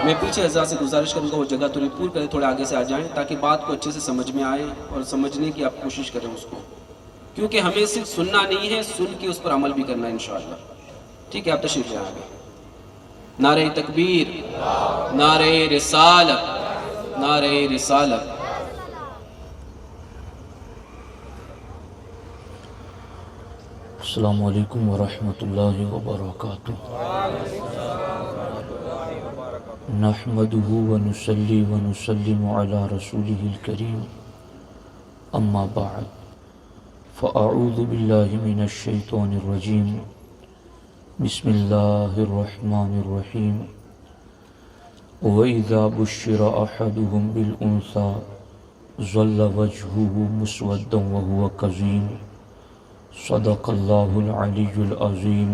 میں پیچھے اعضاء سے گزارش کروں گا وہ جگہ تھوڑی پور کرے، تھوڑے آگے سے آ جائیں تاکہ بات کو اچھے سے سمجھ میں آئے اور سمجھنے کی آپ کوشش کریں اس کو، کیونکہ ہمیں صرف سننا نہیں ہے، سن کے اس پر عمل بھی کرنا ہے انشاءاللہ۔ ٹھیک ہے، آپ تشریف لے آگے۔ نعرہ تکبیر، نعرہ رسالت، نعرہ رسالت۔ السلام علیکم ورحمۃ اللہ وبرکاتہ۔ نحمده ونصلي ونسلم على رسوله الكريم، اما بعد، فاعوذ باللہ من الشیطان الرجیم، بسم اللہ الرحمن الرحیم۔ وَإِذَا بُشِّرَ أَحَدُهُمْ بِالْأُنْثَى ظَلَّ وَجْهُهُ مُسْوَدًّا وَهُوَ كَظِيمٌ۔ صدق اللہ العلی العظیم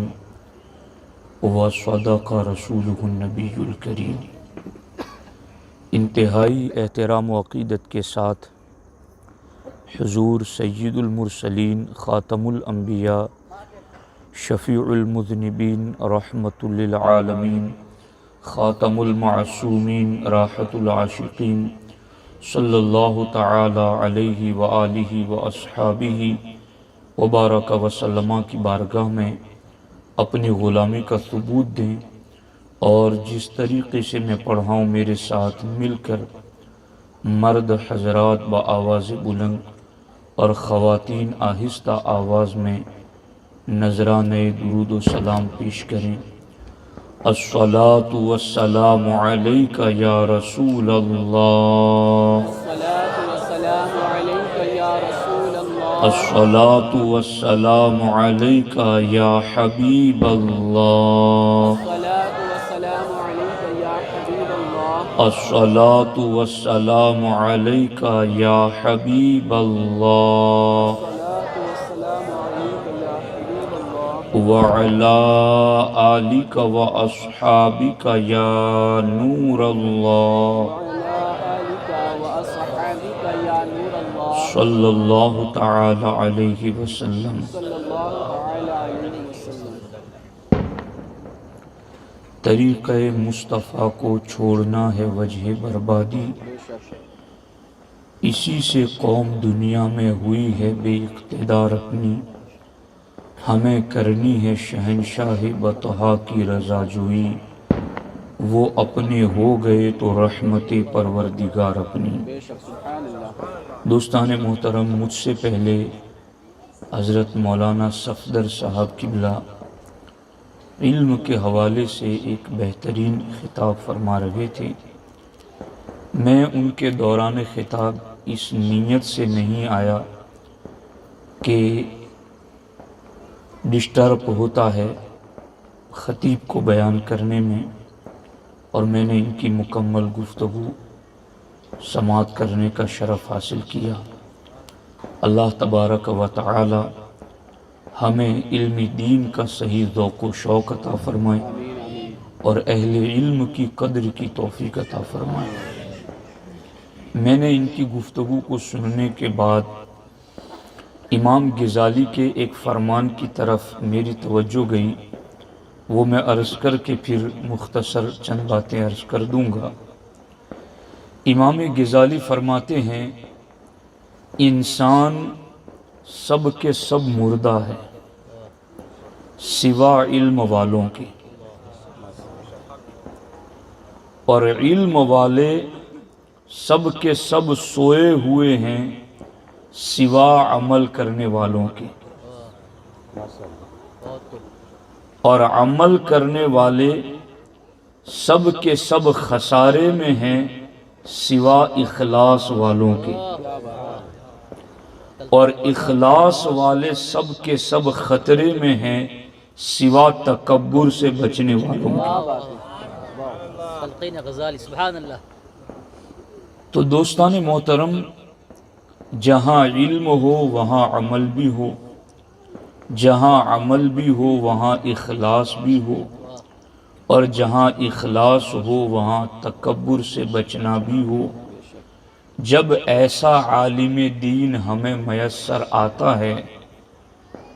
وصدق رسولہ النبی الکریم۔ انتہائی احترام و عقیدت کے ساتھ حضور سید المرسلین، خاتم الانبیاء، شفیع المذنبین، رحمت للعالمین، خاتم المعصومین، راحت العاشقین، صلی اللہ تعالی علیہ وآلہ واصحابہ وبارک وسلم کی بارگاہ میں اپنی غلامی کا ثبوت دیں، اور جس طریقے سے میں پڑھا ہوں میرے ساتھ مل کر مرد حضرات بآواز بلند اور خواتین آہستہ آواز میں نذرانے درود و سلام پیش کریں۔ الصلاۃ والسلام علیک یا رسول اللہ، الصلاۃ والسلام علیک یا حبیب اللہ، الصلاۃ والسلام علیک یا حبیب اللہ، وعلی آلک واصحابک یا نور اللہ، صلی اللہ تعالی علیہ وسلم۔ طریقہ مصطفیٰ کو چھوڑنا ہے وجہ بربادی، اسی سے قوم دنیا میں ہوئی ہے بے اقتدار اپنی، ہمیں کرنی ہے شہنشاہ بطحا کی رضا جوئی، وہ اپنے ہو گئے تو رحمت پروردگار اپنی۔ دوستان محترم، مجھ سے پہلے حضرت مولانا صفدر صاحب قبلہ علم کے حوالے سے ایک بہترین خطاب فرما رہے تھے۔ میں ان کے دوران خطاب اس نیت سے نہیں آیا کہ ڈسٹرب ہوتا ہے خطیب کو بیان کرنے میں، اور میں نے ان کی مکمل گفتگو سماعت کرنے کا شرف حاصل کیا۔ اللہ تبارک و تعالی ہمیں علم دین کا صحیح ذوق و شوق عطا فرمائے اور اہل علم کی قدر کی توفیق عطا فرمائے۔ میں نے ان کی گفتگو کو سننے کے بعد امام غزالی کے ایک فرمان کی طرف میری توجہ گئی، وہ میں عرض کر کے پھر مختصر چند باتیں عرض کر دوں گا۔ امام غزالی فرماتے ہیں، انسان سب کے سب مردہ ہے سوا علم والوں کے، اور علم والے سب کے سب سوئے ہوئے ہیں سوا عمل کرنے والوں کے، اور عمل کرنے والے سب کے سب خسارے میں ہیں سوا اخلاص والوں کے، اور اخلاص والے سب کے سب خطرے میں ہیں سوا تکبر سے بچنے والوں کے۔ تو دوستان محترم، جہاں علم ہو وہاں عمل بھی ہو، جہاں عمل بھی ہو وہاں اخلاص بھی ہو، اور جہاں اخلاص ہو وہاں تکبر سے بچنا بھی ہو۔ جب ایسا عالم دین ہمیں میسر آتا ہے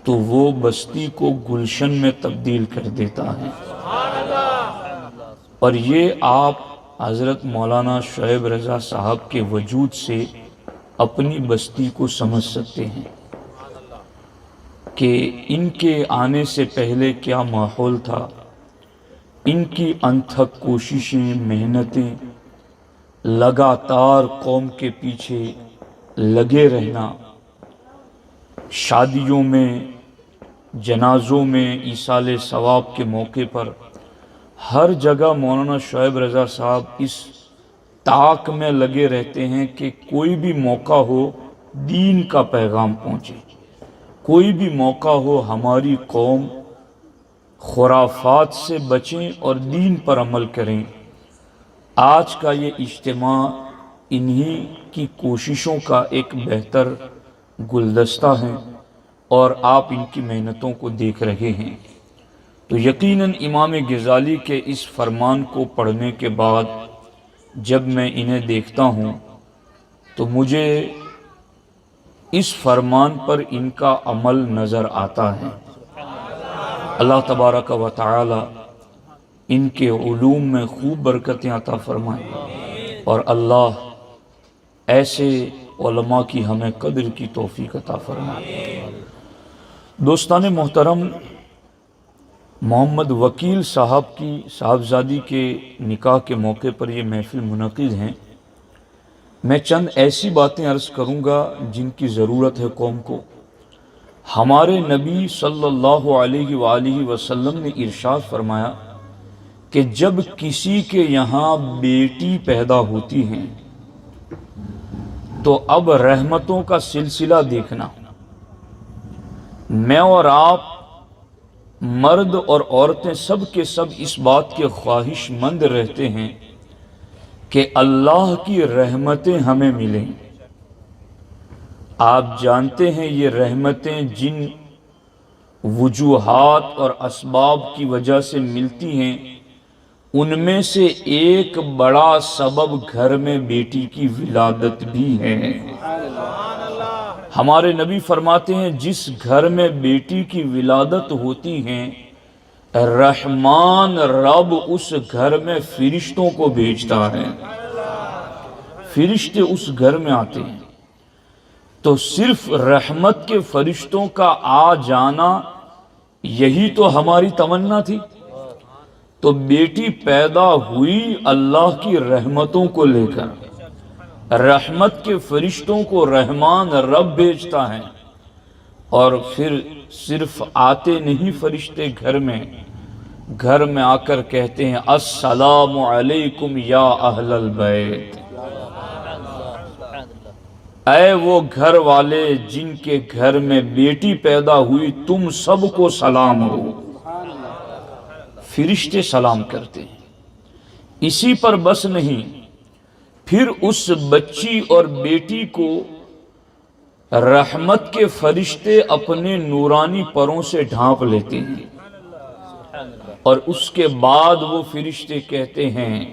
تو وہ بستی کو گلشن میں تبدیل کر دیتا ہے، اور یہ آپ حضرت مولانا شعیب رضا صاحب کے وجود سے اپنی بستی کو سمجھ سکتے ہیں کہ ان کے آنے سے پہلے کیا ماحول تھا. ان کی انتھک کوششیں، محنتیں، لگاتار قوم کے پیچھے لگے رہنا، شادیوں میں، جنازوں میں، ایصال ثواب کے موقع پر ہر جگہ مولانا شعیب رضا صاحب اس طاق میں لگے رہتے ہیں کہ کوئی بھی موقع ہو دین کا پیغام پہنچے، کوئی بھی موقع ہو ہماری قوم خرافات سے بچیں اور دین پر عمل کریں. آج کا یہ اجتماع انہی کی کوششوں کا ایک بہتر گلدستہ ہے اور آپ ان کی محنتوں کو دیکھ رہے ہیں. تو یقیناً امام غزالی کے اس فرمان کو پڑھنے کے بعد جب میں انہیں دیکھتا ہوں تو مجھے اس فرمان پر ان کا عمل نظر آتا ہے. اللہ تبارک و تعالی ان کے علوم میں خوب برکتیں عطا فرمائے اور اللہ ایسے علماء کی ہمیں قدر کی توفیق عطا فرمائے. دوستان محترم، محمد وکیل صاحب کی صاحبزادی کے نکاح کے موقع پر یہ محفل منعقد ہیں. میں چند ایسی باتیں عرض کروں گا جن کی ضرورت ہے قوم کو. ہمارے نبی صلی اللہ علیہ وآلہ وسلم نے ارشاد فرمایا کہ جب کسی کے یہاں بیٹی پیدا ہوتی ہیں تو اب رحمتوں کا سلسلہ دیکھنا. میں اور آپ مرد اور عورتیں سب کے سب اس بات کے خواہش مند رہتے ہیں کہ اللہ کی رحمتیں ہمیں ملیں. آپ جانتے ہیں یہ رحمتیں جن وجوہات اور اسباب کی وجہ سے ملتی ہیں ان میں سے ایک بڑا سبب گھر میں بیٹی کی ولادت بھی ہے. ہمارے نبی فرماتے ہیں جس گھر میں بیٹی کی ولادت ہوتی ہے رحمان رب اس گھر میں فرشتوں کو بھیجتا ہے. فرشتے اس گھر میں آتے ہیں تو صرف رحمت کے فرشتوں کا آ جانا یہی تو ہماری تمنا تھی. تو بیٹی پیدا ہوئی اللہ کی رحمتوں کو لے کر. رحمت کے فرشتوں کو رحمان رب بھیجتا ہے اور پھر صرف آتے نہیں فرشتے گھر میں آ کر کہتے ہیں السلام علیکم یا اہل البیت. اے وہ گھر والے جن کے گھر میں بیٹی پیدا ہوئی تم سب کو سلام ہو. فرشتے سلام کرتے ہیں. اسی پر بس نہیں، پھر اس بچی اور بیٹی کو رحمت کے فرشتے اپنے نورانی پروں سے ڈھانپ لیتے ہیں اور اس کے بعد وہ فرشتے کہتے ہیں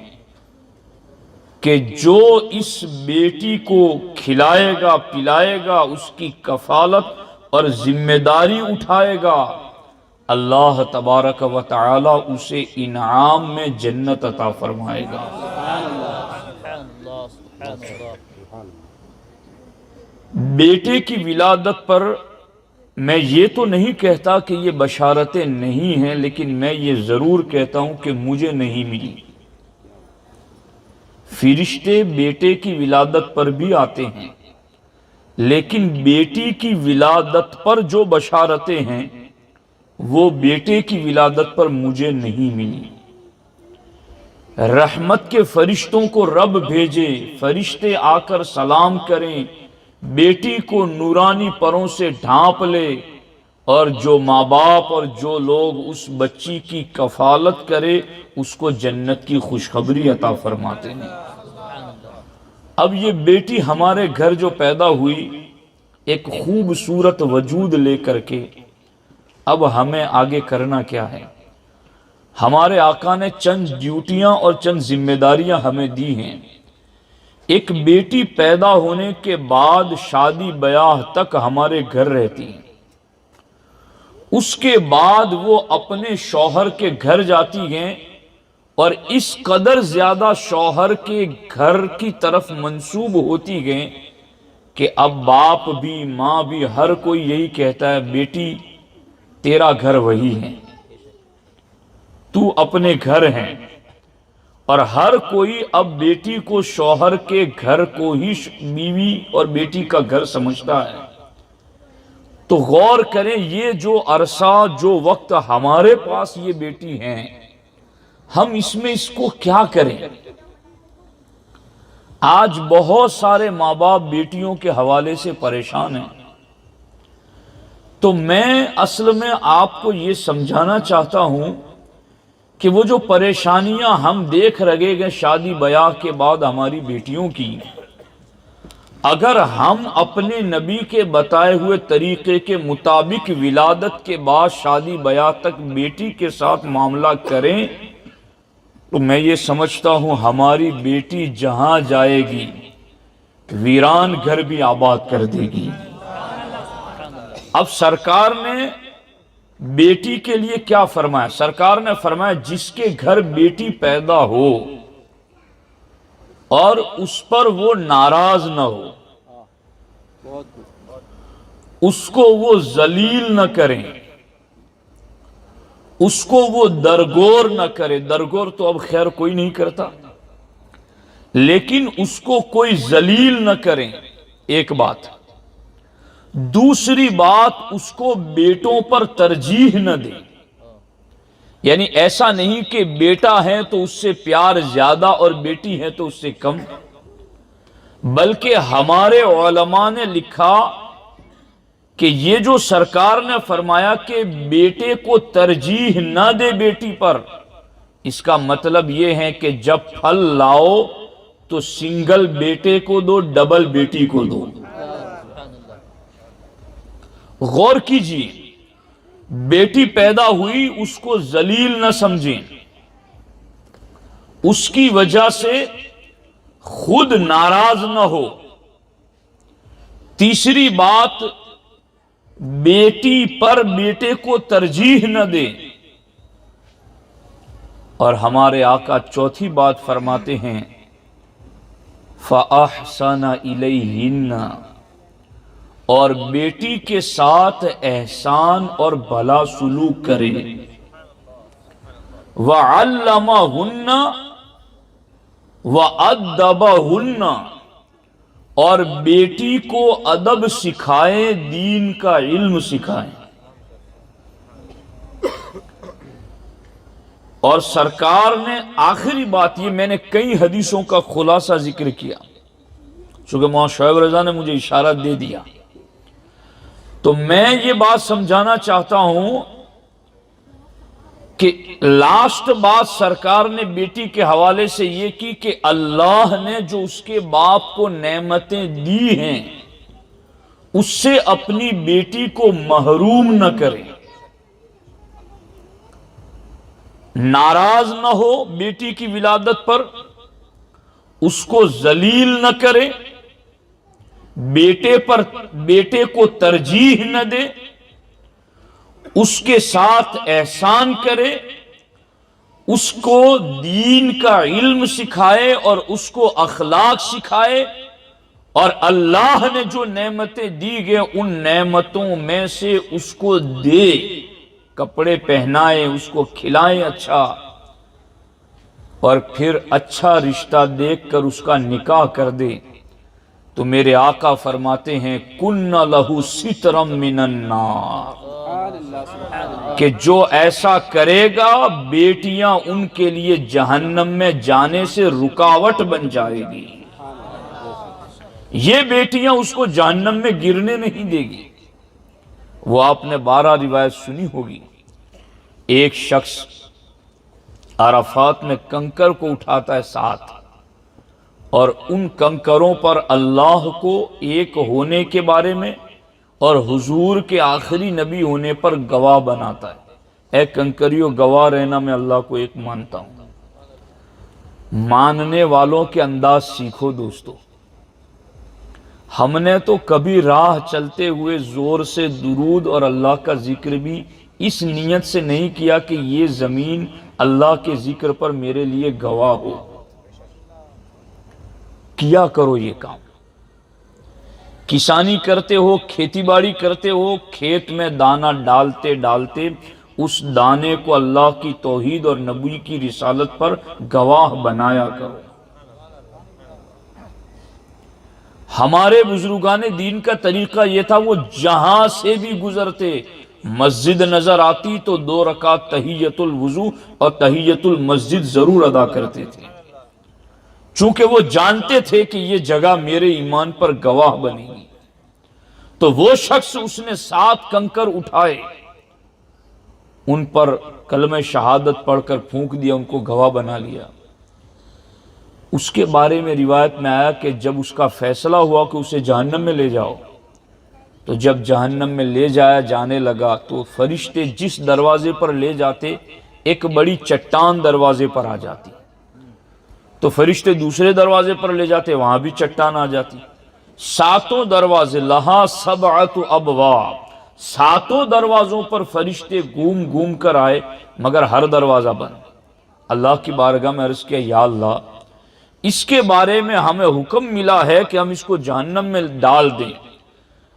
کہ جو اس بیٹی کو کھلائے گا پلائے گا اس کی کفالت اور ذمہ داری اٹھائے گا اللہ تبارک و تعالی اسے انعام میں جنت عطا فرمائے گا. بیٹے کی ولادت پر میں یہ تو نہیں کہتا کہ یہ بشارتیں نہیں ہیں، لیکن میں یہ ضرور کہتا ہوں کہ مجھے نہیں ملی. فرشتے بیٹے کی ولادت پر بھی آتے ہیں لیکن بیٹی کی ولادت پر جو بشارتیں ہیں وہ بیٹے کی ولادت پر مجھے نہیں ملی. رحمت کے فرشتوں کو رب بھیجے، فرشتے آ کر سلام کریں، بیٹی کو نورانی پروں سے ڈھانپ لے اور جو ماں باپ اور جو لوگ اس بچی کی کفالت کرے اس کو جنت کی خوشخبری عطا فرماتے ہیں. اب یہ بیٹی ہمارے گھر جو پیدا ہوئی ایک خوبصورت وجود لے کر کے، اب ہمیں آگے کرنا کیا ہے؟ ہمارے آقا نے چند ڈیوٹیاں اور چند ذمہ داریاں ہمیں دی ہیں. ایک بیٹی پیدا ہونے کے بعد شادی بیاہ تک ہمارے گھر رہتی ہیں، اس کے بعد وہ اپنے شوہر کے گھر جاتی ہیں اور اس قدر زیادہ شوہر کے گھر کی طرف منسوب ہوتی گئیں کہ اب باپ بھی ماں بھی ہر کوئی یہی کہتا ہے بیٹی تیرا گھر وہی ہے، تو اپنے گھر ہے، اور ہر کوئی اب بیٹی کو شوہر کے گھر کو ہی بیوی اور بیٹی کا گھر سمجھتا ہے۔ تو غور کریں یہ جو عرصہ جو وقت ہمارے پاس یہ بیٹی ہیں، ہم اس میں اس کو کیا کریں؟ آج بہت سارے ماں باپ بیٹیوں کے حوالے سے پریشان ہیں۔ تو میں اصل میں آپ کو یہ سمجھانا چاہتا ہوں کہ وہ جو پریشانیاں ہم دیکھ رہے گے شادی بیاہ کے بعد ہماری بیٹیوں کی، اگر ہم اپنے نبی کے بتائے ہوئے طریقے کے مطابق ولادت کے بعد شادی بیاہ تک بیٹی کے ساتھ معاملہ کریں تو میں یہ سمجھتا ہوں ہماری بیٹی جہاں جائے گی ویران گھر بھی آباد کر دے گی۔ اب سرکار نے بیٹی کے لیے کیا فرمایا؟ سرکار نے فرمایا جس کے گھر بیٹی پیدا ہو اور اس پر وہ ناراض نہ ہو، اس کو وہ ذلیل نہ کریں، اس کو وہ درگور نہ کرے۔ درگور تو اب خیر کوئی نہیں کرتا، لیکن اس کو کوئی ذلیل نہ کریں، ایک بات۔ دوسری بات، اس کو بیٹوں پر ترجیح نہ دیں، یعنی ایسا نہیں کہ بیٹا ہے تو اس سے پیار زیادہ اور بیٹی ہے تو اس سے کم، بلکہ ہمارے علماء نے لکھا کہ یہ جو سرکار نے فرمایا کہ بیٹے کو ترجیح نہ دے بیٹی پر، اس کا مطلب یہ ہے کہ جب پھل لاؤ تو سنگل بیٹے کو دو، ڈبل بیٹی کو دو۔ غور کیجیے، بیٹی پیدا ہوئی اس کو ذلیل نہ سمجھیں، اس کی وجہ سے خود ناراض نہ ہو۔ تیسری بات، بیٹی پر بیٹے کو ترجیح نہ دے۔ اور ہمارے آقا چوتھی بات فرماتے ہیں فَأَحْسَنَ إِلَيْهِنَّ، اور بیٹی کے ساتھ احسان اور بھلا سلوک کرے۔ وَعَلَّمَهُنَّ وَأَدَّبَهُنَّ، اور بیٹی کو ادب سکھائے، دین کا علم سکھائے۔ اور سرکار نے آخری بات، یہ میں نے کئی حدیثوں کا خلاصہ ذکر کیا چونکہ مولانا شعیب رضا نے مجھے اشارہ دے دیا، تو میں یہ بات سمجھانا چاہتا ہوں کہ لاسٹ بات سرکار نے بیٹی کے حوالے سے یہ کی کہ اللہ نے جو اس کے باپ کو نعمتیں دی ہیں اس سے اپنی بیٹی کو محروم نہ کرے، ناراض نہ ہو بیٹی کی ولادت پر، اس کو ذلیل نہ کرے، بیٹے کو ترجیح نہ دے، اس کے ساتھ احسان کرے، اس کو دین کا علم سکھائے اور اس کو اخلاق سکھائے، اور اللہ نے جو نعمتیں دی گئے ان نعمتوں میں سے اس کو دے، کپڑے پہنائے، اس کو کھلائے اچھا، اور پھر اچھا رشتہ دیکھ کر اس کا نکاح کر دے۔ تو میرے آقا فرماتے ہیں کُنَّ لَهُ سِتْرًا مِّنَ النَّارِ، کہ جو ایسا کرے گا بیٹیاں ان کے لیے جہنم میں جانے سے رکاوٹ بن جائے گی، یہ بیٹیاں اس کو جہنم میں گرنے نہیں دے گی۔ وہ آپ نے 12 روایت سنی ہوگی، ایک شخص عرفات میں کنکر کو اٹھاتا ہے ساتھ، اور ان کنکروں پر اللہ کو ایک ہونے کے بارے میں اور حضور کے آخری نبی ہونے پر گواہ بناتا ہے۔ اے کنکریوں گواہ رہنا، میں اللہ کو ایک مانتا ہوں۔ ماننے والوں کے انداز سیکھو دوستو۔ ہم نے تو کبھی راہ چلتے ہوئے زور سے درود اور اللہ کا ذکر بھی اس نیت سے نہیں کیا کہ یہ زمین اللہ کے ذکر پر میرے لیے گواہ ہو. کیا کرو یہ کام. کسانی کرتے ہو، کھیتی باڑی کرتے ہو، کھیت میں دانہ ڈالتے ڈالتے اس دانے کو اللہ کی توحید اور نبی کی رسالت پر گواہ بنایا کرو. ہمارے بزرگان دین کا طریقہ یہ تھا، وہ جہاں سے بھی گزرتے مسجد نظر آتی تو 2 رکعت تحیۃ الوضو اور تحیۃ المسجد ضرور ادا کرتے تھے، چونکہ وہ جانتے تھے کہ یہ جگہ میرے ایمان پر گواہ بنے گی. تو وہ شخص اس نے 7 کنکر اٹھائے، ان پر کلمہ شہادت پڑھ کر پھونک دیا، ان کو گواہ بنا لیا. اس کے بارے میں روایت میں آیا کہ جب اس کا فیصلہ ہوا کہ اسے جہنم میں لے جاؤ، تو جب جہنم میں لے جایا جانے لگا تو فرشتے جس دروازے پر لے جاتے ایک بڑی چٹان دروازے پر آ جاتی، تو فرشتے دوسرے دروازے پر لے جاتے، وہاں بھی چٹان آ جاتی. 7 دروازے، لہا 7 ابواب، 7 دروازوں پر فرشتے گھوم گھوم کر آئے، مگر ہر دروازہ بند. اللہ کی بارگاہ میں عرض کیا، یا اللہ، اس کے بارے میں ہمیں حکم ملا ہے کہ ہم اس کو جہنم میں ڈال دیں،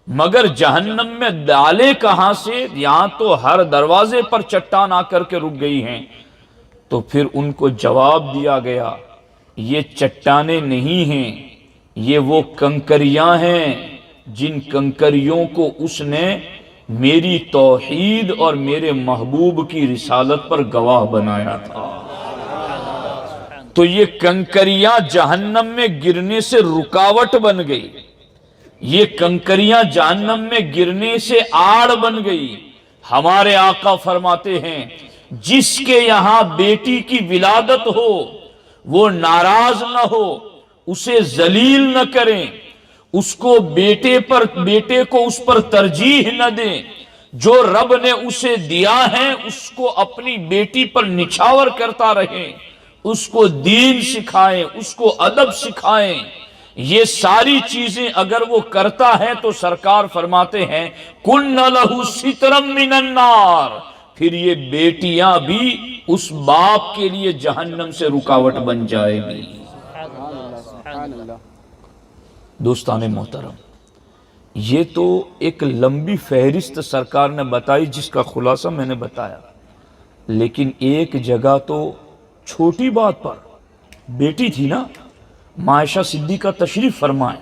مگر جہنم میں ڈالے کہاں سے؟ یہاں تو ہر دروازے پر چٹان آ کر کے رک گئی ہیں. تو پھر ان کو جواب دیا گیا، یہ چٹانیں نہیں ہیں، یہ وہ کنکریاں ہیں جن کنکریوں کو اس نے میری توحید اور میرے محبوب کی رسالت پر گواہ بنایا تھا. تو یہ کنکریاں جہنم میں گرنے سے رکاوٹ بن گئی، یہ کنکریاں جہنم میں گرنے سے آڑ بن گئی. ہمارے آقا فرماتے ہیں، جس کے یہاں بیٹی کی ولادت ہو وہ ناراض نہ ہو، اسے ذلیل نہ کریں، اس کو بیٹے کو اس پر ترجیح نہ دیں. جو رب نے اسے دیا ہے اس کو اپنی بیٹی پر نچھاور کرتا رہیں، اس کو دین سکھائیں، اس کو ادب سکھائیں. یہ ساری چیزیں اگر وہ کرتا ہے تو سرکار فرماتے ہیں، کُنَّ لَهُ سِتْرًا مِّنَ النَّارِ، پھر یہ بیٹیاں بھی اس باپ کے لیے جہنم سے رکاوٹ بن جائے گی. دوستان محترم، یہ تو ایک لمبی فہرست سرکار نے بتائی جس کا خلاصہ میں نے بتایا، لیکن ایک جگہ تو چھوٹی بات پر، بیٹی تھی نا، عائشہ صدیقہ تشریف فرمائیں،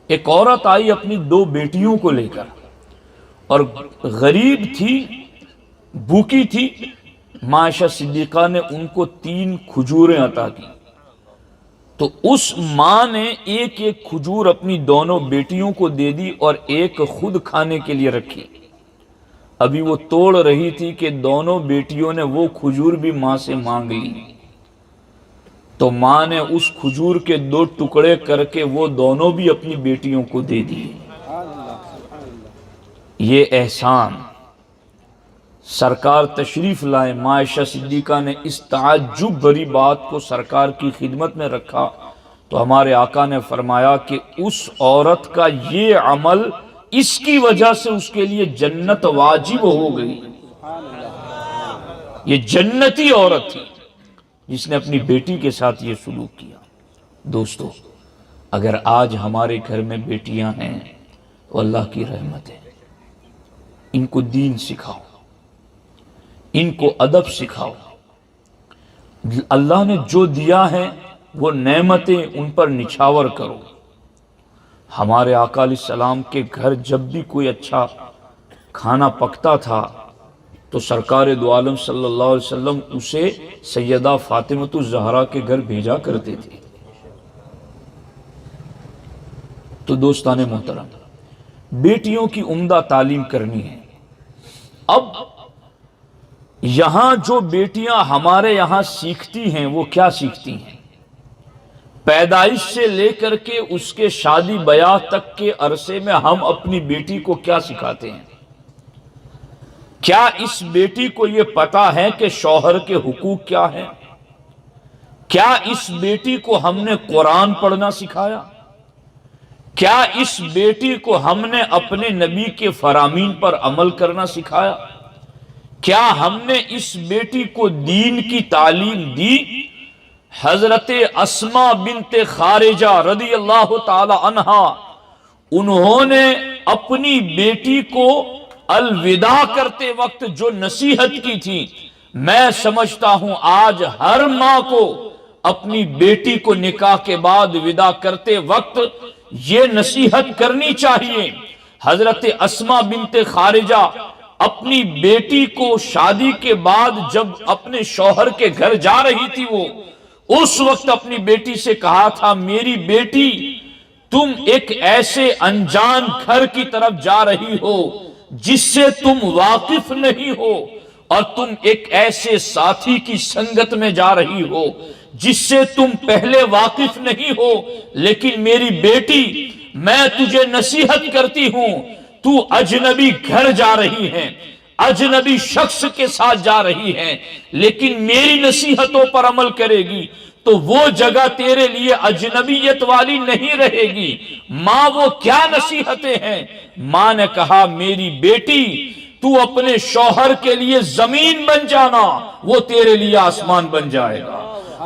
ایک عورت آئی اپنی 2 بیٹیوں کو لے کر، اور غریب تھی، بھوکی تھی. عائشہ صدیقہ نے ان کو 3 کھجوریں عطا کی. تو اس ماں نے ایک کھجور اپنی دونوں بیٹیوں کو دے دی اور ایک خود کھانے کے لیے رکھی. ابھی وہ توڑ رہی تھی کہ دونوں بیٹیوں نے وہ کھجور بھی ماں سے مانگ لی. تو ماں نے اس کھجور کے 2 ٹکڑے کر کے وہ دونوں بھی اپنی بیٹیوں کو دے دیے. یہ احسان سرکار تشریف لائے، عائشہ صدیقہ نے اس تعجب بھری بات کو سرکار کی خدمت میں رکھا. تو ہمارے آقا نے فرمایا کہ اس عورت کا یہ عمل، اس کی وجہ سے اس کے لیے جنت واجب ہو گئی. یہ جنتی عورت تھی جس نے اپنی بیٹی کے ساتھ یہ سلوک کیا. دوستو، اگر آج ہمارے گھر میں بیٹیاں ہیں تو اللہ کی رحمت ہے. ان کو دین سکھاؤ، ان کو ادب سکھاؤ. اللہ نے جو دیا ہے وہ نعمتیں ان پر نچھاور کرو. ہمارے آقا علیہ السلام کے گھر جب بھی کوئی اچھا کھانا پکتا تھا تو سرکار دو عالم صلی اللہ علیہ وسلم اسے سیدہ فاطمۃ الزہرا کے گھر بھیجا کرتے تھے. تو دوستان محترم، بیٹیوں کی عمدہ تعلیم کرنی ہے. اب یہاں جو بیٹیاں ہمارے یہاں سیکھتی ہیں وہ کیا سیکھتی ہیں؟ پیدائش سے لے کر کے اس کے شادی بیاہ تک کے عرصے میں ہم اپنی بیٹی کو کیا سکھاتے ہیں؟ کیا اس بیٹی کو یہ پتا ہے کہ شوہر کے حقوق کیا ہیں؟ کیا اس بیٹی کو ہم نے قرآن پڑھنا سکھایا؟ کیا اس بیٹی کو ہم نے اپنے نبی کے فرامین پر عمل کرنا سکھایا؟ کیا ہم نے اس بیٹی کو دین کی تعلیم دی؟ حضرت اسماء بنت خارجہ رضی اللہ تعالی عنہا، انہوں نے اپنی بیٹی کو الوداع کرتے وقت جو نصیحت کی تھی، میں سمجھتا ہوں آج ہر ماں کو اپنی بیٹی کو نکاح کے بعد ودا کرتے وقت یہ نصیحت کرنی چاہیے۔ حضرت اسماء بنت خارجہ اپنی بیٹی کو شادی کے بعد جب اپنے شوہر کے گھر جا رہی تھی، وہ اس وقت اپنی بیٹی سے کہا تھا، میری بیٹی تم ایک ایسے انجان گھر کی طرف جا رہی ہو جس سے تم واقف نہیں ہو، اور تم ایک ایسے ساتھی کی سنگت میں جا رہی ہو جس سے تم پہلے واقف نہیں ہو، لیکن میری بیٹی میں تجھے نصیحت کرتی ہوں، تو اجنبی گھر جا رہی ہے، اجنبی شخص کے ساتھ جا رہی ہے، لیکن میری نصیحتوں پر عمل کرے گی تو وہ جگہ تیرے لیے اجنبیت والی نہیں رہے گی۔ ماں وہ کیا نصیحتیں ہیں؟ ماں نے کہا، میری بیٹی تو اپنے شوہر کے لیے زمین بن جانا، وہ تیرے لیے آسمان بن جائے گا۔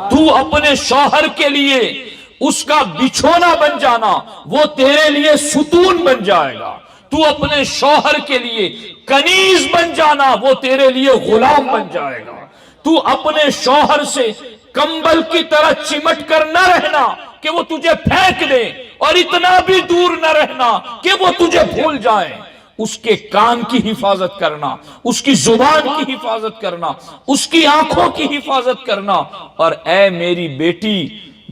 تو اپنے شوہر کے لیے اس کا بچھونا بن جانا، وہ تیرے لیے ستون بن جائے گا۔ تو اپنے شوہر کے لیے کنیز بن جانا، وہ تیرے لیے غلام بن جائے گا۔ تو اپنے شوہر سے کمبل کی طرح چمٹ کر نہ رہنا کہ وہ تجھے پھینک دے، اور اتنا بھی دور نہ رہنا کہ وہ تجھے بھول جائیں۔ اس کے کان کی حفاظت کرنا، اس کی زبان کی حفاظت کرنا، اس کی آنکھوں کی حفاظت کرنا۔ اور اے میری بیٹی،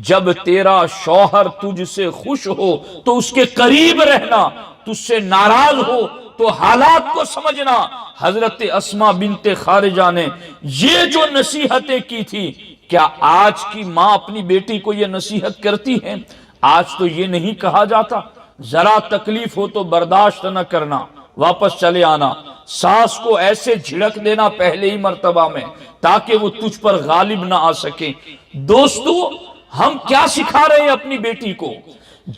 جب تیرا شوہر تجھ سے خوش ہو تو اس کے قریب رہنا، تجھ سے ناراض ہو تو حالات کو سمجھنا۔ حضرت اسماء بنت خارجہ نے یہ جو نصیحتیں کی تھی، کیا آج کی ماں اپنی بیٹی کو یہ نصیحت کرتی ہے؟ آج تو یہ نہیں کہا جاتا، ذرا تکلیف ہو تو برداشت نہ کرنا، واپس چلے آنا، ساس کو ایسے جھڑک دینا پہلے ہی مرتبہ میں تاکہ وہ تجھ پر غالب نہ آ سکے۔ دوستو، ہم کیا سکھا رہے ہیں اپنی بیٹی کو؟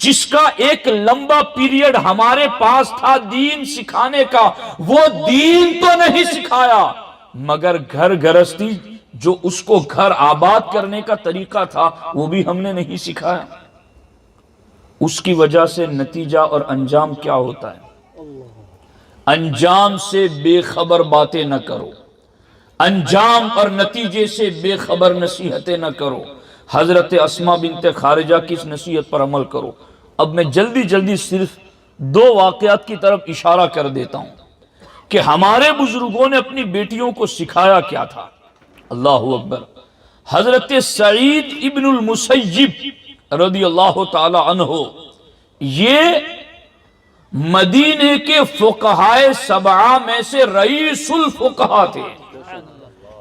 جس کا ایک لمبا پیریڈ ہمارے پاس تھا دین سکھانے کا، وہ دین تو نہیں سکھایا، مگر گھر گرستی جو اس کو گھر آباد کرنے کا طریقہ تھا وہ بھی ہم نے نہیں سکھایا۔ اس کی وجہ سے نتیجہ اور انجام کیا ہوتا ہے؟ انجام سے بے خبر باتیں نہ کرو، انجام اور نتیجے سے بے خبر نصیحتیں نہ کرو۔ حضرت اسماء بنت خارجہ کی اس نصیحت پر عمل کرو۔ اب میں جلدی جلدی صرف 2 واقعات کی طرف اشارہ کر دیتا ہوں کہ ہمارے بزرگوں نے اپنی بیٹیوں کو سکھایا کیا تھا۔ اللہ اکبر۔ حضرت سعید ابن المسیب رضی اللہ تعالی عنہ، یہ مدینے کے فقہائے 7 میں سے رئیس الفقہاء تھے،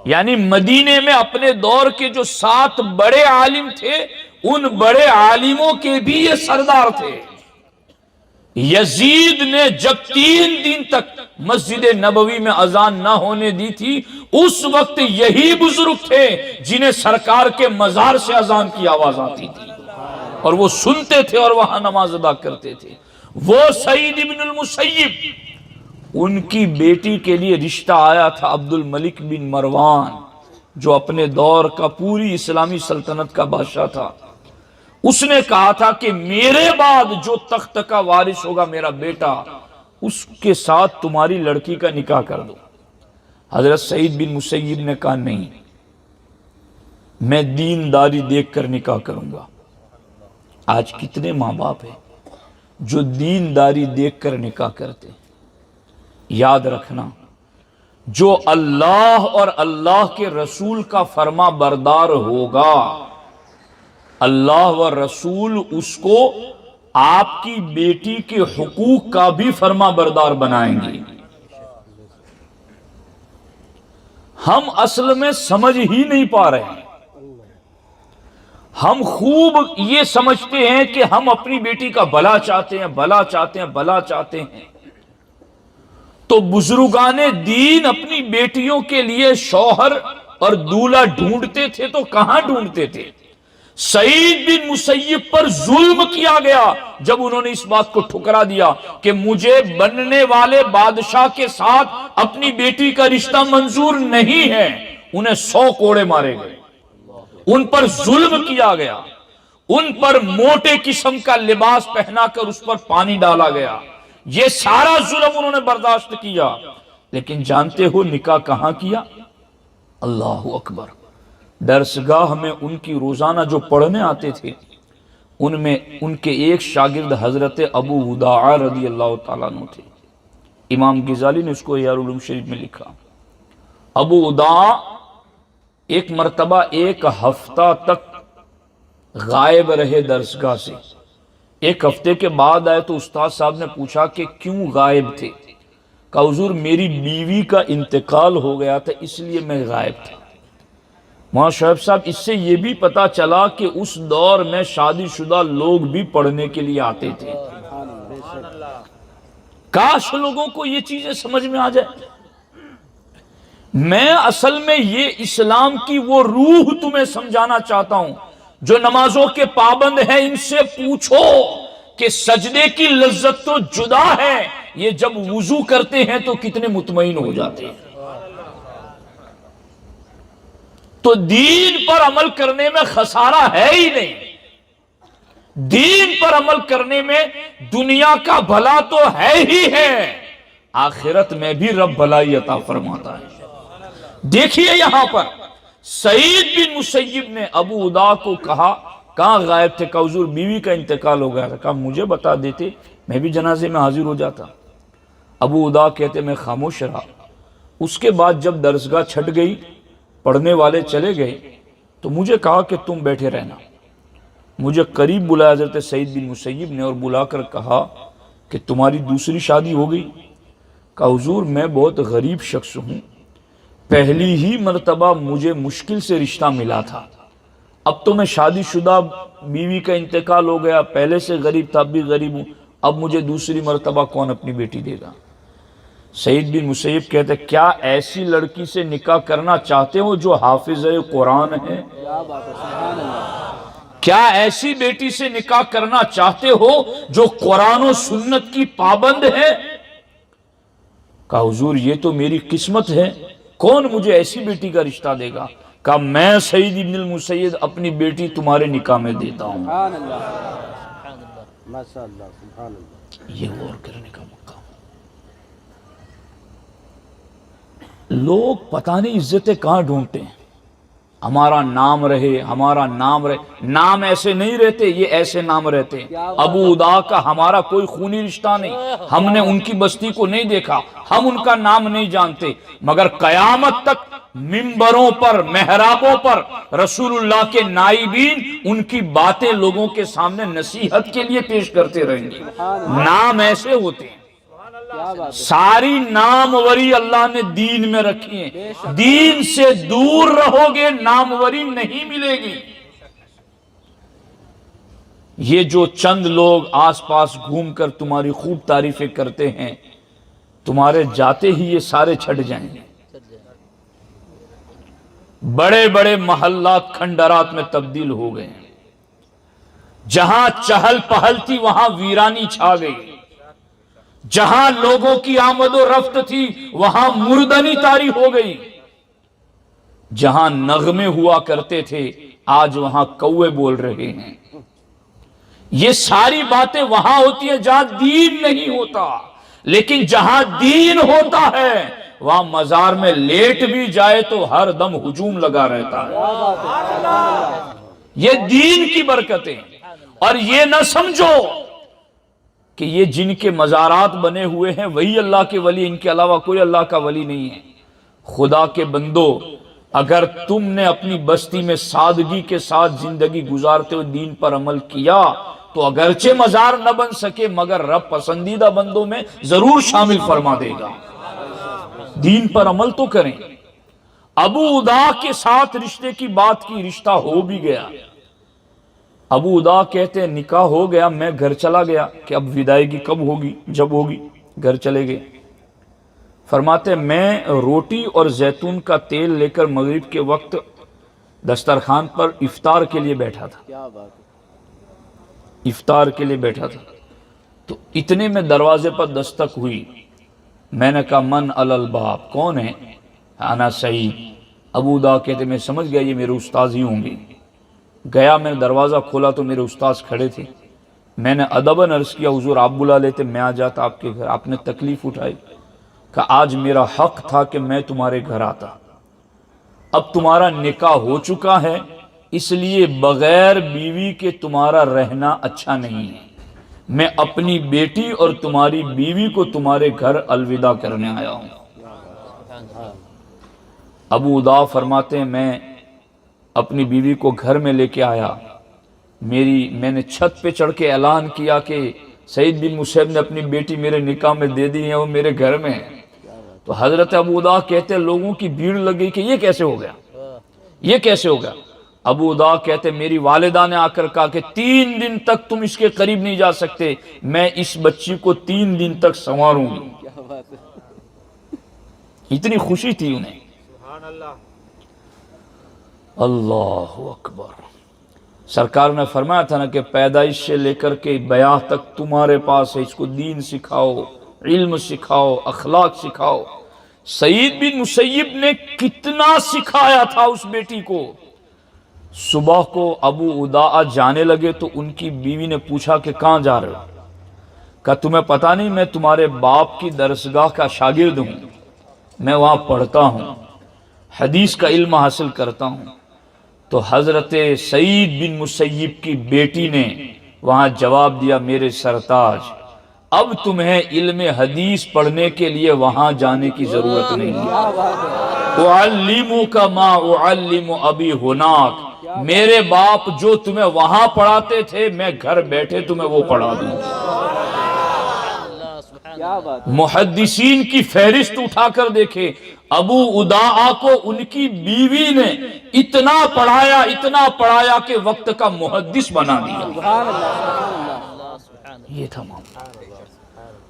یعنی مدینے میں اپنے دور کے جو 7 بڑے عالم تھے، ان بڑے عالموں کے بھی یہ سردار تھے۔ یزید نے جب 3 دن تک مسجد نبوی میں اذان نہ ہونے دی تھی، اس وقت یہی بزرگ تھے جنہیں سرکار کے مزار سے اذان کی آواز آتی تھی، اور وہ سنتے تھے اور وہاں نماز ادا کرتے تھے۔ وہ سعید ابن المسیب، ان کی بیٹی کے لیے رشتہ آیا تھا عبد الملک بن مروان، جو اپنے دور کا پوری اسلامی سلطنت کا بادشاہ تھا۔ اس نے کہا تھا کہ میرے بعد جو تخت کا وارث ہوگا میرا بیٹا، اس کے ساتھ تمہاری لڑکی کا نکاح کر دو۔ حضرت سعید بن مسیب نے کہا نہیں، میں دینداری دیکھ کر نکاح کروں گا۔ آج کتنے ماں باپ ہیں جو دینداری دیکھ کر نکاح کرتے ہیں؟ یاد رکھنا، جو اللہ اور اللہ کے رسول کا فرما بردار ہوگا، اللہ و رسول اس کو آپ کی بیٹی کے حقوق کا بھی فرما بردار بنائیں گے۔ ہم اصل میں سمجھ ہی نہیں پا رہے ہیں۔ ہم خوب یہ سمجھتے ہیں کہ ہم اپنی بیٹی کا بھلا چاہتے ہیں، بھلا چاہتے ہیں، بھلا چاہتے ہیں، تو بزرگان دین اپنی بیٹیوں کے لیے شوہر اور دولہا ڈھونڈتے تھے تو کہاں ڈھونڈتے تھے؟ سعید بن مسیب پر ظلم کیا گیا جب انہوں نے اس بات کو ٹھکرا دیا کہ مجھے بننے والے بادشاہ کے ساتھ اپنی بیٹی کا رشتہ منظور نہیں ہے. انہیں 100 کوڑے مارے گئے، ان پر ظلم کیا گیا، ان پر موٹے قسم کا لباس پہنا کر اس پر پانی ڈالا گیا. یہ سارا ظلم انہوں نے برداشت کیا. لیکن جانتے ہو نکاح کہاں کیا؟ اللہ اکبر. درسگاہ میں ان کی روزانہ جو پڑھنے آتے تھے ان میں ان کے ایک شاگرد حضرت ابو وداع رضی اللہ تعالیٰ عنہ تھے. امام غزالی نے اس کو احیاء العلوم شریف میں لکھا. ابو وداع ایک مرتبہ 1 ہفتہ تک غائب رہے درسگاہ سے. 1 ہفتے کے بعد آئے تو استاد صاحب نے پوچھا کہ کیوں غائب تھے؟ کہا حضور میری بیوی کا انتقال ہو گیا تھا اس لیے میں غائب تھا. وہاں شعیب صاحب اس سے یہ بھی پتا چلا کہ اس دور میں شادی شدہ لوگ بھی پڑھنے کے لیے آتے تھے. کاش لوگوں کو یہ چیزیں سمجھ میں آ جائے. میں اصل میں یہ اسلام کی وہ روح تمہیں سمجھانا چاہتا ہوں. جو نمازوں کے پابند ہیں ان سے پوچھو کہ سجدے کی لذت تو جدا ہے، یہ جب وضو کرتے ہیں تو کتنے مطمئن ہو جاتے ہیں. تو دین پر عمل کرنے میں خسارہ ہے ہی نہیں. دین پر عمل کرنے میں دنیا کا بھلا تو ہے ہی ہے، آخرت میں بھی رب بھلائی عطا فرماتا ہے. دیکھیے یہاں پر سعید بن مسیب نے ابو وداع کو کہا کہاں غائب تھے؟ کہا حضور بیوی کا انتقال ہو گیا تھا. کہا مجھے بتا دیتے میں بھی جنازے میں حاضر ہو جاتا. ابو وداع کہتے میں خاموش رہا. اس کے بعد جب درسگاہ چھٹ گئی، پڑھنے والے چلے گئے، تو مجھے کہا کہ تم بیٹھے رہنا. مجھے قریب بلایا حضرت سعید بن مسیب نے اور بلا کر کہا کہ تمہاری دوسری شادی ہو گئی؟ کہا حضور میں بہت غریب شخص ہوں، پہلی ہی مرتبہ مجھے مشکل سے رشتہ ملا تھا، اب تو میں شادی شدہ، بیوی کا انتقال ہو گیا، پہلے سے غریب تھا اب بھی غریب ہوں، اب مجھے دوسری مرتبہ کون اپنی بیٹی دے گا؟ سعید بن مسیب کہتے کیا ایسی لڑکی سے نکاح کرنا چاہتے ہو جو حافظ قرآن ہے؟ کیا ایسی بیٹی سے نکاح کرنا چاہتے ہو جو قرآن و سنت کی پابند ہے؟ کہا حضور یہ تو میری قسمت ہے، کون مجھے ایسی بیٹی کا رشتہ دے گا؟ کہا میں سعید بن المسیب اپنی بیٹی تمہارے نکاح میں دیتا ہوں. یہ غور کرنے کا مقام. لوگ پتہ نہیں عزتیں کہاں ڈھونڈتے ہیں. ہمارا نام رہے، ہمارا نام رہے. نام ایسے نہیں رہتے، یہ ایسے نام رہتے ہیں. ابو وداع کا ہمارا کوئی خونی رشتہ نہیں، ہم نے ان کی بستی کو نہیں دیکھا، ہم ان کا نام نہیں جانتے، مگر قیامت تک منبروں پر، محرابوں پر رسول اللہ کے نائبین ان کی باتیں لوگوں کے سامنے نصیحت کے لیے پیش کرتے رہیں گے. نام ایسے ہوتے ہیں. ساری ناموری اللہ نے دین میں رکھی ہے. دین سے دور رہو گے ناموری نہیں ملے گی. یہ جو چند لوگ آس پاس گھوم کر تمہاری خوب تعریفیں کرتے ہیں، تمہارے جاتے ہی یہ سارے چھٹ جائیں گے. بڑے بڑے محلات کھنڈرات میں تبدیل ہو گئے ہیں. جہاں چہل پہل تھی وہاں ویرانی چھا گئی. جہاں لوگوں کی آمد و رفت تھی وہاں مردنی طاری ہو گئی. جہاں نغمے ہوا کرتے تھے آج وہاں کوے بول رہے ہیں. یہ ساری باتیں وہاں ہوتی ہیں جہاں دین نہیں ہوتا، لیکن جہاں دین ہوتا ہے وہاں مزار میں لیٹ بھی جائے تو ہر دم ہجوم لگا رہتا ہے. یہ دین کی برکتیں. اور یہ نہ سمجھو کہ یہ جن کے مزارات بنے ہوئے ہیں وہی اللہ کے ولی، ان کے علاوہ کوئی اللہ کا ولی نہیں ہے. خدا کے بندو، اگر تم نے اپنی بستی میں سادگی کے ساتھ زندگی گزارتے ہوئے دین پر عمل کیا تو اگرچہ مزار نہ بن سکے مگر رب پسندیدہ بندوں میں ضرور شامل فرما دے گا. دین پر عمل تو کریں. ابو وداع کے ساتھ رشتے کی بات کی، رشتہ ہو بھی گیا. ابو وداع کہتے ہیں نکاح ہو گیا، میں گھر چلا گیا کہ اب ودائیگی کب ہوگی؟ جب ہوگی. گھر چلے گئے. فرماتے میں روٹی اور زیتون کا تیل لے کر مغرب کے وقت دسترخوان پر افطار کے لیے بیٹھا تھا، کیا بات ہے. افطار کے لیے بیٹھا تھا. تو اتنے میں دروازے پر دستک ہوئی. میں نے کہا من علی الباب، کون ہے؟ انا سعید. ابو دا کہتے میں سمجھ گیا یہ میرے استاذ ہی ہوں گے. گیا، میں نے دروازہ کھولا تو میرے استاذ کھڑے تھے. میں نے ادباً عرض کیا حضور آپ بلا لیتے، میں آ جاتا آپ کے گھر. آپ نے تکلیف اٹھائی. کہ آج میرا حق تھا کہ میں تمہارے گھر آتا. اب تمہارا نکاح ہو چکا ہے، اس لیے بغیر بیوی کے تمہارا رہنا اچھا نہیں ہے. میں اپنی بیٹی اور تمہاری بیوی کو تمہارے گھر الوداع کرنے آیا ہوں. ابو ادا فرماتے ہیں میں اپنی بیوی کو گھر میں لے کے آیا. میں نے چھت پہ چڑھ کے اعلان کیا کہ سعید بن مسیب نے اپنی بیٹی میرے نکاح میں دے دی ہے، وہ میرے گھر میں ہے. تو حضرت ابو ادا کہتے لوگوں کی بھیڑ لگی کہ یہ کیسے ہو گیا، یہ کیسے ہو گیا. ابو ادا کہتے میری والدہ نے آ کر کہا کہ 3 دن تک تم اس کے قریب نہیں جا سکتے، میں اس بچی کو 3 دن تک سنواروں گی. کیا بات ہے. اتنی خوشی تھی انہیں. اللہ اکبر. سرکار نے فرمایا تھا نا کہ پیدائش سے لے کر کے بیاہ تک تمہارے پاس ہے، اس کو دین سکھاؤ، علم سکھاؤ، اخلاق سکھاؤ. سعید بن مسیب نے کتنا سکھایا تھا اس بیٹی کو. صبح کو ابو ادا جانے لگے تو ان کی بیوی نے پوچھا کہ کہاں جا رہے ہو؟ کہا تمہیں پتا نہیں میں تمہارے باپ کی درسگاہ کا شاگرد ہوں، میں وہاں پڑھتا ہوں، حدیث کا علم حاصل کرتا ہوں. تو حضرت سعید بن مسیب کی بیٹی نے وہاں جواب دیا میرے سرتاج اب تمہیں علم حدیث پڑھنے کے لیے وہاں جانے کی ضرورت نہیں ہے. اعلمک ما اعلم ابی ہناک، میرے باپ جو تمہیں وہاں پڑھاتے تھے میں گھر بیٹھے تمہیں وہ پڑھا دوں. کیا بات. محدثین کی فہرست اٹھا کر دیکھے، ابو ادا کو ان کی بیوی نے اتنا پڑھایا کہ وقت کا محدث بنا دیا. سبحان اللہ سبحان اللہ. یہ تھا معاملہ.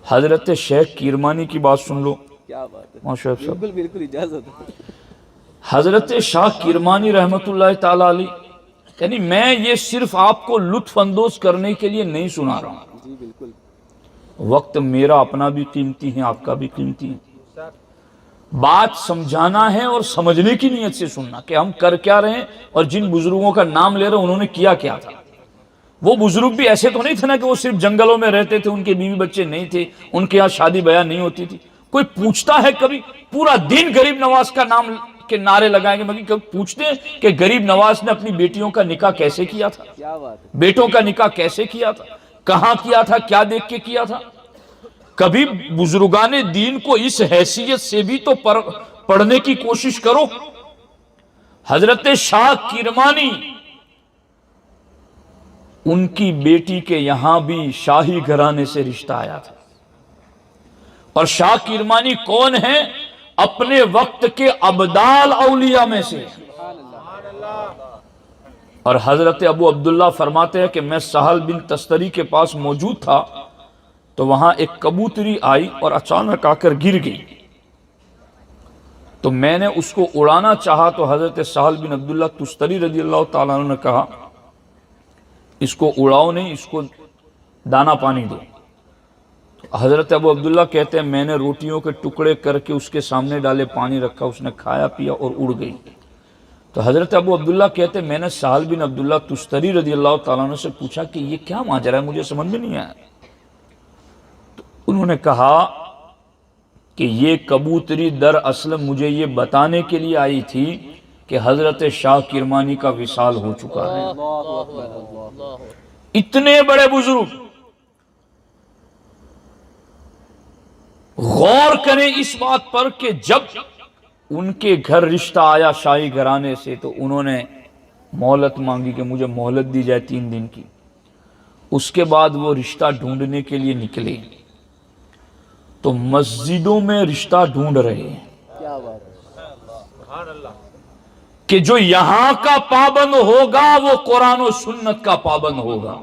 حضرت شیخ کیرمانی کی بات سن لو. کیا بات ہے. ماشاء اللہ. بالکل بالکل اجازت ہے. حضرت شاہ کیرمانی رحمت اللہ تعالی علیہ، یعنی میں یہ صرف آپ کو لطف اندوز کرنے کے لیے نہیں سنا رہا ہوں. جی بالکل. وقت میرا اپنا بھی قیمتی ہے، آپ کا بھی قیمتی ہے. بات سمجھانا ہے اور سمجھنے کی نیت سے سننا کہ ہم کر کیا رہے ہیں اور جن بزرگوں کا نام لے رہے ہیں انہوں نے کیا کیا تھا. وہ بزرگ بھی ایسے تو نہیں تھے نا کہ وہ صرف جنگلوں میں رہتے تھے، ان کے بیوی بچے نہیں تھے، ان کے یہاں شادی بیاہ نہیں ہوتی تھی. کوئی پوچھتا ہے کبھی پورا دن غریب نواز کا نام کے نعرے لگائیں گے، مگر کبھی پوچھتے ہیں کہ غریب نواز نے اپنی بیٹیوں کا نکاح کیسے کیا تھا، کیا بات ہے. بیٹوں کا نکاح کیسے کیا تھا، کہاں کیا تھا، کیا دیکھ کے کیا تھا. کبھی بزرگان دین کو اس حیثیت سے بھی تو پڑھنے کی کوشش کرو. حضرت شاہ کیرمانی ان کی بیٹی کے یہاں بھی شاہی گھرانے سے رشتہ آیا تھا. اور شاہ کیرمانی کون ہیں؟ اپنے وقت کے ابدال اولیاء میں سے. اور حضرت ابو عبداللہ فرماتے ہیں کہ میں سہل بن تستری کے پاس موجود تھا تو وہاں ایک کبوتری آئی اور اچانک آ کر گر گئی. تو میں نے اس کو اڑانا چاہا تو حضرت سہل بن عبداللہ تستری رضی اللہ تعالیٰ عنہ نے کہا اس کو اڑاؤ نہیں، اس کو دانا پانی دو. حضرت ابو عبداللہ کہتے ہیں میں نے روٹیوں کے ٹکڑے کر کے اس کے سامنے ڈالے، پانی رکھا، اس نے کھایا پیا اور اڑ گئی. تو حضرت ابو عبداللہ کہتے ہیں میں نے سہل بن عبداللہ تستری رضی اللہ تعالیٰ عنہ سے پوچھا کہ یہ کیا ماجرا ہے، مجھے سمجھ میں نہیں آیا. تو انہوں نے کہا کہ یہ کبوتری دراصل مجھے یہ بتانے کے لیے آئی تھی کہ حضرت شاہ کیرمانی کا وصال ہو چکا ہے. اتنے بڑے بزرگ غور کریں اس بات پر کہ جب ان کے گھر رشتہ آیا شاہی گھرانے سے تو انہوں نے مہلت مانگی کہ مجھے مہلت دی جائے 3 دن کی. اس کے بعد وہ رشتہ ڈھونڈنے کے لیے نکلے تو مسجدوں میں رشتہ ڈھونڈ رہے ہیں. کیا بات ہے. کہ جو یہاں کا پابند ہوگا وہ قرآن و سنت کا پابند ہوگا،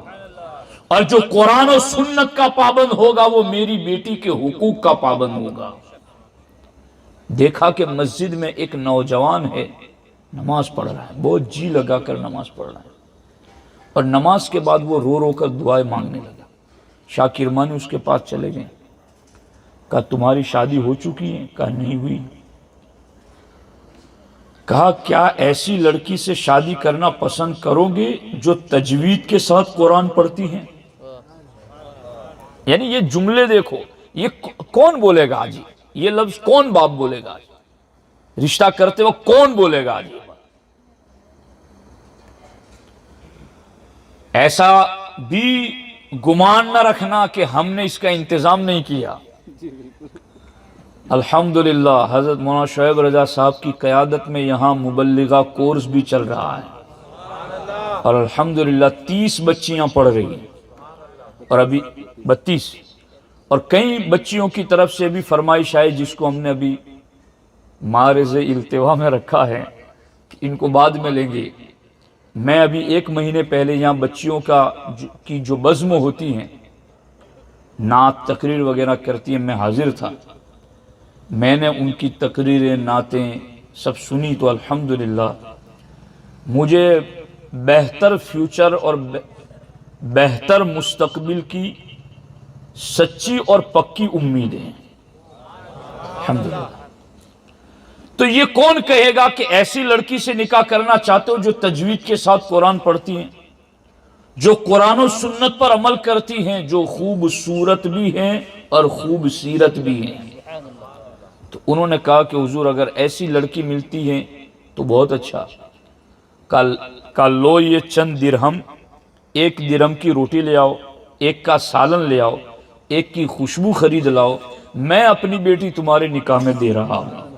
اور جو قرآن و سنت کا پابند ہوگا وہ میری بیٹی کے حقوق کا پابند ہوگا. دیکھا کہ مسجد میں ایک نوجوان ہے نماز پڑھ رہا ہے، بہت جی لگا کر نماز پڑھ رہا ہے، اور نماز کے بعد وہ رو رو کر دعائیں مانگنے لگا۔ شاہ کرمانی اس کے پاس چلے گئے، کہا تمہاری شادی ہو چکی ہے؟ کہا نہیں ہوئی۔ کہا کیا ایسی لڑکی سے شادی کرنا پسند کرو گے جو تجوید کے ساتھ قرآن پڑھتی ہیں؟ یعنی یہ جملے دیکھو، یہ کون بولے گا آج؟ یہ لفظ کون باپ بولے گا آج؟ رشتہ کرتے وقت کون بولے گا آج؟ ایسا بھی گمان نہ رکھنا کہ ہم نے اس کا انتظام نہیں کیا۔ الحمدللہ حضرت مولانا شعیب رضا صاحب کی قیادت میں یہاں مبلغہ کورس بھی چل رہا ہے، اور الحمدللہ 30 بچیاں پڑھ رہی ہیں، اور ابھی 32، اور کئی بچیوں کی طرف سے بھی فرمائش آئی جس کو ہم نے ابھی معرض التوا میں رکھا ہے کہ ان کو بعد میں لیں گے۔ میں ابھی 1 مہینے پہلے یہاں بچیوں کی جو بزم ہوتی ہیں، نعت تقریر وغیرہ کرتی ہیں، میں حاضر تھا۔ میں نے ان کی تقریریں، نعتیں سب سنی تو الحمدللہ مجھے بہتر فیوچر اور بہتر مستقبل کی سچی اور پکی امید ہے، الحمدللہ۔ تو یہ کون کہے گا کہ ایسی لڑکی سے نکاح کرنا چاہتے ہو جو تجوید کے ساتھ قرآن پڑھتی ہیں، جو قرآن و سنت پر عمل کرتی ہیں، جو خوبصورت بھی ہیں اور خوب سیرت بھی ہیں؟ تو انہوں نے کہا کہ حضور اگر ایسی لڑکی ملتی ہے تو بہت اچھا۔ کل لو یہ چند درہم، 1 درہم کی روٹی لے آؤ، 1 کا سالن لے آؤ، 1 کی خوشبو خرید لاؤ، میں اپنی بیٹی تمہارے نکاح میں دے رہا ہوں۔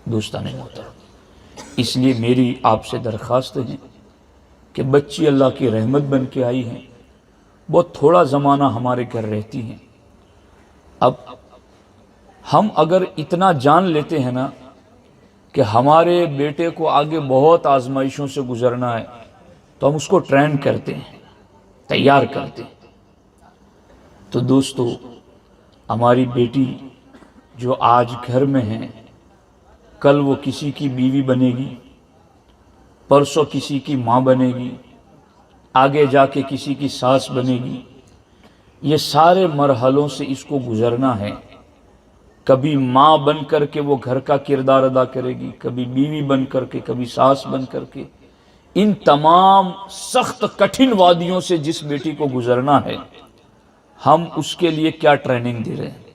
دوستان محترم، اس لیے میری آپ سے درخواست ہے کہ بچی اللہ کی رحمت بن کے آئی ہیں، بہت تھوڑا زمانہ ہمارے گھر رہتی ہیں۔ اب ہم اگر اتنا جان لیتے ہیں نا کہ ہمارے بیٹے کو آگے بہت آزمائشوں سے گزرنا ہے، تو ہم اس کو ٹرین کرتے ہیں، تیار کرتے ہیں۔ تو دوستو، ہماری بیٹی جو آج گھر میں ہے، کل وہ کسی کی بیوی بنے گی، پرسوں کسی کی ماں بنے گی، آگے جا کے کسی کی ساس بنے گی۔ یہ سارے مرحلوں سے اس کو گزرنا ہے۔ کبھی ماں بن کر کے وہ گھر کا کردار ادا کرے گی، کبھی بیوی بن کر کے، کبھی ساس بن کر کے۔ ان تمام سخت کٹھن وادیوں سے جس بیٹی کو گزرنا ہے، ہم اس کے لیے کیا ٹریننگ دے رہے ہیں،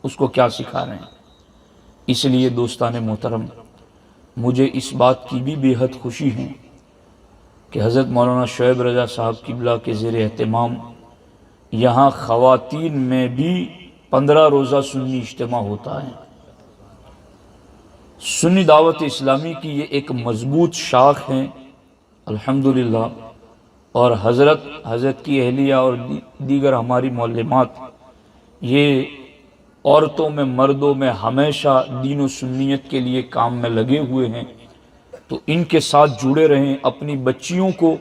اس کو کیا سکھا رہے ہیں؟ اس لیے دوستان محترم، مجھے اس بات کی بھی بے حد خوشی ہے کہ حضرت مولانا شعیب رضا صاحب قبلہ کے زیر اہتمام یہاں خواتین میں بھی 15 روزہ سنی اجتماع ہوتا ہے۔ سنی دعوت اسلامی کی یہ ایک مضبوط شاخ ہے الحمدللہ، اور حضرت کی اہلیہ اور دیگر ہماری معلمات یہ عورتوں میں مردوں میں ہمیشہ دین و سنیت کے لیے کام میں لگے ہوئے ہیں۔ تو ان کے ساتھ جڑے رہیں، اپنی بچیوں کو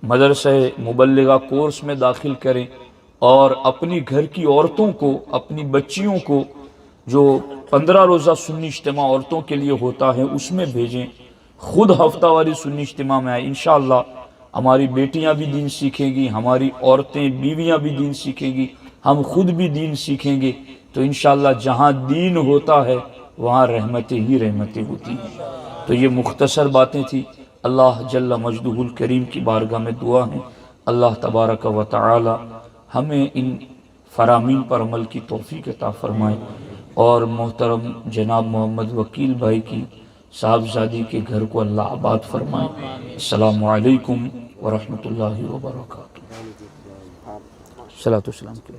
مدرسہ مبلغہ کورس میں داخل کریں، اور اپنی گھر کی عورتوں کو، اپنی بچیوں کو جو 15 روزہ سنی اجتماع عورتوں کے لیے ہوتا ہے اس میں بھیجیں۔ خود ہفتہ واری سنی اجتماع میں آئیں، انشاءاللہ ہماری بیٹیاں بھی دین سیکھیں گی، ہماری عورتیں بیویاں بھی دین سیکھیں گی، ہم خود بھی دین سیکھیں گے، تو انشاءاللہ جہاں دین ہوتا ہے وہاں رحمتیں ہی رحمتیں ہوتی ہیں۔ تو یہ مختصر باتیں تھی۔ اللہ جل مجدہ الکریم کی بارگاہ میں دعا ہے، اللہ تبارک و تعالی ہمیں ان فرامین پر عمل کی توفیق عطا فرمائے، اور محترم جناب محمد وکیل بھائی کی صاحبزادی کے گھر کو اللہ آباد فرمائے۔ السلام علیکم ورحمۃ اللہ وبرکاتہ۔ صلاۃ و سلام کے